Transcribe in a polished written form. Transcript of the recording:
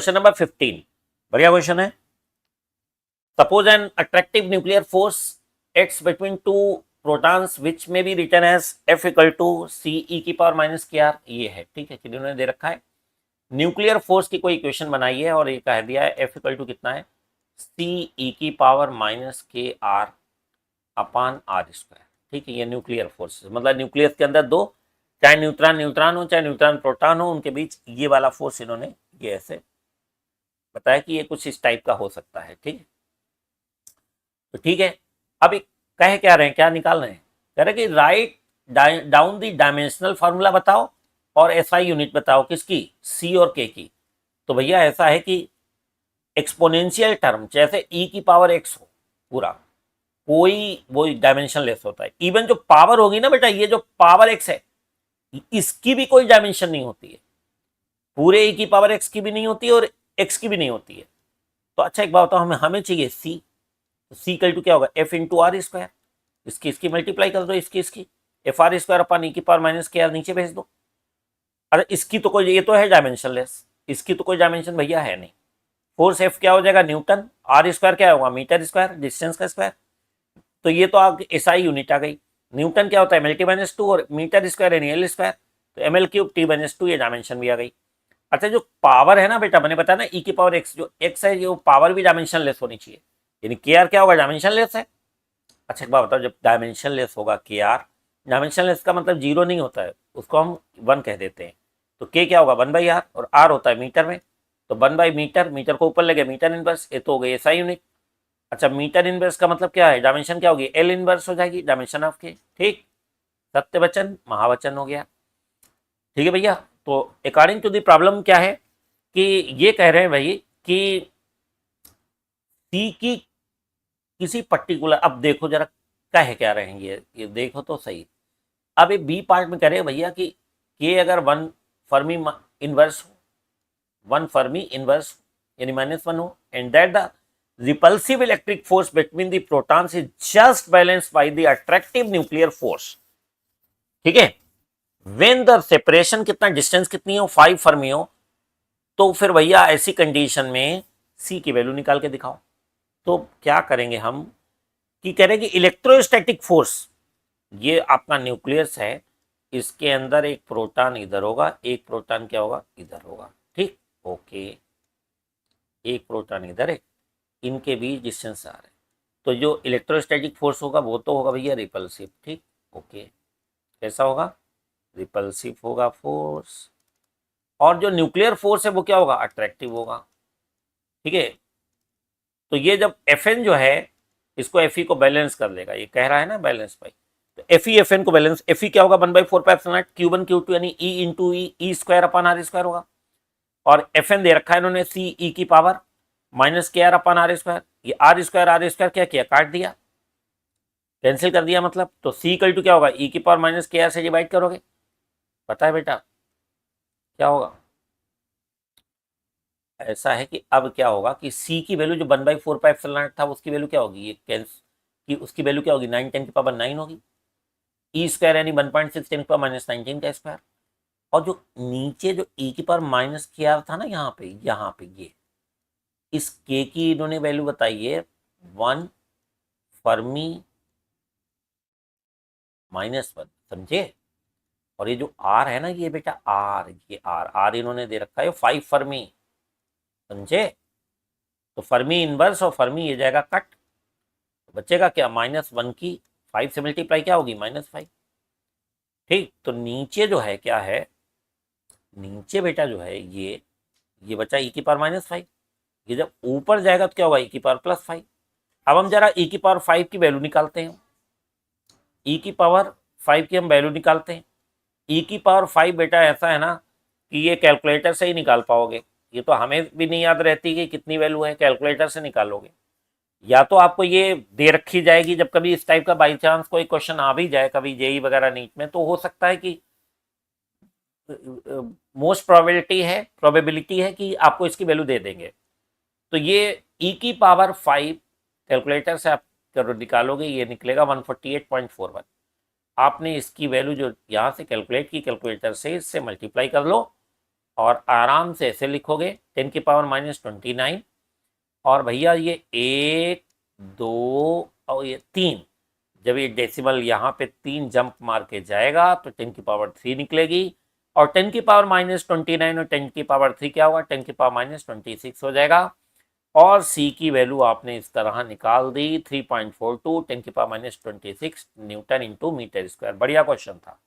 Question number 15 बढ़िया question है। Suppose an attractive nuclear force acts between two protons which may be written as F equal to Ce⁻⁻KR। ये है, ठीक है, किन्होंने दे रखा है न्यूक्लियर फोर्स की कोई इक्वेशन बनाई है और ये कह दिया है F इक्वल टू कितना है Ce⁻⁻KR अपान R²। ठीक है, ये न्यूक्लियर फोर्स मतलब न्यूक्लियस के अंदर दो, चाहे न्यूट्रॉन न्यूट्रॉन हो चाहे न्यूट्रॉन प्रोटॉन हो, उनके बीच ये वाला फोर्स इन्होंने ये ऐसे बताया कि ये कुछ इस टाइप का हो सकता है। ठीक है, तो ठीक है, अब कह क्या रहे हैं, क्या निकाल रहे हैं, कह रहे हैं कि write down the dimensional formula बताओ और SI यूनिट बताओ किसकी, C और K की। तो भैया ऐसा है कि एक्सपोनेंशियल टर्म जैसे e⁻x हो पूरा, कोई वो डायमेंशन लेस होता है। इवन जो पावर होगी ना बेटा, ये जो पावर x है इसकी भी कोई डायमेंशन नहीं होती है, पूरे e⁻x की भी नहीं होती है और x की भी नहीं होती है। तो अच्छा एक बात बताओ, हमें चाहिए C, तो C इक्वल टू क्या होगा F इंटू R², इसकी मल्टीप्लाई कर दो, इसकी FR² अपन e⁻⁻KR नीचे भेज दो। अरे इसकी तो कोई, ये तो है डायमेंशन लेस, इसकी तो कोई डायमेंशन भैया है नहीं। फोर्स F क्या हो जाएगा न्यूटन, R² क्या होगा मीटर स्क्वायर, डिस्टेंस का स्क्वायर। तो ये तो आप SI यूनिट आ गई। न्यूटन क्या होता है mL/2 और मीटर स्क्वायर यानी L², तो mL³ T/2 ये डायमेंशन भी आ गई। अच्छा जो पावर है ना बेटा, मैंने बताया ना e⁻x जो x है, जो पावर भी डायमेंशन लेस होनी चाहिए, यानी KR क्या होगा डायमेंशन लेस है। अच्छा एक बात बताओ, जब डायमेंशन लेस होगा KR, डायमेंशन लेस का मतलब जीरो नहीं होता है, उसको हम 1 कह देते हैं। तो K क्या होगा 1/R और R होता है मीटर में, तो 1/मीटर, मीटर को ऊपर लगे मीटर इनवर्स, ये तो हो गई SI यूनिट। अच्छा मीटर इनवर्स का मतलब क्या है, डायमेंशन क्या होगी L इनवर्स हो जाएगी डायमेंशन ऑफ K। ठीक, सत्य वचन महावचन हो गया। ठीक है भैया, तो अकॉर्डिंग टू द प्रॉब्लम क्या है कि ये कह रहे हैं भाई कि C की किसी पर्टिकुलर, अब देखो जरा कह क्या रहे हैं ये देखो तो सही। अब ये बी पार्ट में कह रहे हैं भैया कि K अगर 1 फर्मी इनवर्स हो, 1 फर्मी इनवर्स यानी -1 हो, and that the repulsive electric force between the protons is just balanced by the attractive nuclear force। ठीक है, when the separation कितना, डिस्टेंस कितनी हो 5 फर्मी हो, तो फिर भैया ऐसी कंडीशन में C की वैल्यू निकाल के दिखाओ। तो क्या करेंगे हम कि कह रहे हैं कि इलेक्ट्रोस्टैटिक फोर्स, ये आपका न्यूक्लियस है, इसके अंदर एक प्रोटॉन इधर होगा, एक प्रोटॉन क्या होगा इधर होगा। ठीक, ओके, एक प्रोटॉन इधर है, इनके बीच डिस्टेंस आ रहा है, तो जो इलेक्ट्रोस्टैटिक फोर्स होगा वो तो होगा भैया रिपल्सिव। ठीक, ओके, कैसा होगा रिपल्सिव होगा फोर्स, और जो न्यूक्लियर फोर्स है वो क्या होगा अट्रैक्टिव होगा। ठीक है, तो ये जब Fn जो है इसको Fe को बैलेंस कर लेगा, ये कह रहा है ना बैलेंस भाई, तो Fe Fn को बैलेंस, Fe क्या होगा 1/4πε Q1 Q2 यानी E इंटू E² अपान R² होगा, और Fn दे रखा है इन्होंने Ce⁻⁻KR अपान R², ये R² क्या किया काट दिया, कैंसिल कर दिया मतलब, तो C इक्वल टू क्या होगा e⁻⁻KR से डिवाइड करोगे, पता है बेटा क्या होगा, ऐसा है कि अब क्या होगा कि C की वैल्यू जो 1/4πε था उसकी वैल्यू क्या होगी, ये कि उसकी वैल्यू क्या होगी 9 × 10⁹ होगी, E² यानी 1.6 × 10⁻19 का स्क्वायर, और जो नीचे जो e⁻⁻KR था ना यहाँ पे ये इस K की इन्होंने वैल्यू बताई है 1 फर्मी -1, समझे, और ये जो R है ना ये बेटा R, ये R इन्होंने दे रखा है 5 फर्मी, समझे, तो फर्मी इनवर्स और फर्मी ये जाएगा कट, तो बचेगा क्या -1 की 5 से मल्टीप्लाई क्या होगी -5। ठीक, तो नीचे जो है क्या है, नीचे बेटा जो है ये बचा e⁻⁻5, ये जब ऊपर जाएगा तो क्या होगा e⁻+5। अब हम जरा e⁻5 की वैल्यू निकालते हैं, e⁻5 की हम वैल्यू निकालते हैं। e⁻5 बेटा ऐसा है ना कि ये कैलकुलेटर से ही निकाल पाओगे, ये तो हमें भी नहीं याद रहती कि कितनी वैल्यू है, कैलकुलेटर से निकालोगे, या तो आपको ये दे रखी जाएगी, जब कभी इस टाइप का बाई चांस कोई क्वेश्चन आ भी जाए कभी जेई वगैरह नीट में, तो हो सकता है कि मोस्ट प्रोबेबिलिटी है कि आपको इसकी वैल्यू दे देंगे। तो ये e⁻5 कैलकुलेटर से आप निकालोगे, ये निकलेगा 148.41। आपने इसकी वैल्यू जो यहाँ से कैलकुलेट की कैलकुलेटर से, इससे मल्टीप्लाई कर लो, और आराम से ऐसे लिखोगे 10⁻⁻29 और भैया ये 1 2 और ये 3, जब ये डेसिमल यहाँ पे 3 जंप मार के जाएगा तो 10⁻³ निकलेगी और 10⁻⁻29 और 10⁻³ क्या होगा, 10⁻26 हो जाएगा। और C की वैल्यू आपने इस तरह निकाल दी 3.42 10⁻26 न्यूटन इंटू मीटर स्क्वायर। बढ़िया क्वेश्चन था।